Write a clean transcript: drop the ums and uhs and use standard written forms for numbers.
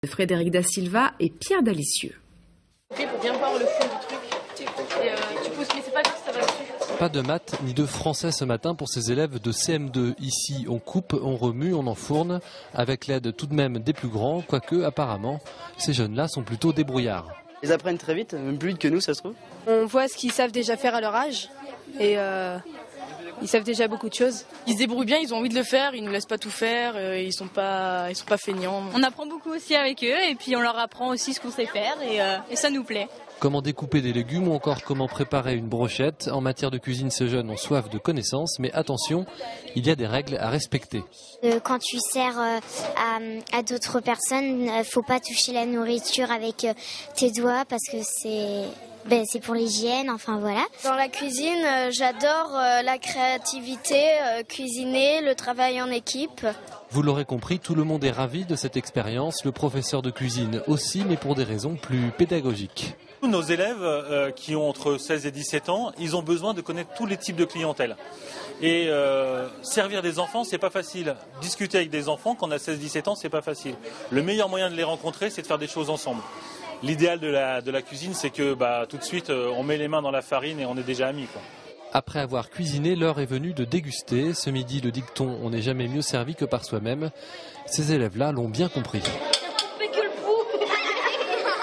Frédéric Da Silva et Pierre Dalicieux. Pour bien voir le fond du truc. Tu pousses, mais c'est pas grave, ça va dessus. Pas de maths ni de français ce matin pour ces élèves de CM2. Ici, on coupe, on remue, on enfourne, avec l'aide tout de même des plus grands, quoique apparemment, ces jeunes-là sont plutôt débrouillards. Ils apprennent très vite, même plus vite que nous, ça se trouve. On voit ce qu'ils savent déjà faire à leur âge et ils savent déjà beaucoup de choses. Ils se débrouillent bien, ils ont envie de le faire, ils nous laissent pas tout faire, ils sont pas feignants. On apprend beaucoup aussi avec eux et puis on leur apprend aussi ce qu'on sait faire et ça nous plaît. Comment découper des légumes ou encore comment préparer une brochette. En matière de cuisine, ces jeunes ont soif de connaissances, mais attention, il y a des règles à respecter. Quand tu sers à d'autres personnes, faut pas toucher la nourriture avec tes doigts parce que c'est pour l'hygiène, enfin voilà. Dans la cuisine, j'adore la créativité, cuisiner, le travail en équipe. Vous l'aurez compris, tout le monde est ravi de cette expérience, le professeur de cuisine aussi, mais pour des raisons plus pédagogiques. Nos élèves qui ont entre 16 et 17 ans, ils ont besoin de connaître tous les types de clientèle. Et servir des enfants, c'est pas facile. Discuter avec des enfants quand on a 16-17 ans, c'est pas facile. Le meilleur moyen de les rencontrer, c'est de faire des choses ensemble. L'idéal de la cuisine, c'est que tout de suite, on met les mains dans la farine et on est déjà amis, quoi. Après avoir cuisiné, l'heure est venue de déguster. Ce midi, le dicton « On n'est jamais mieux servi que par soi-même ». Ces élèves-là l'ont bien compris.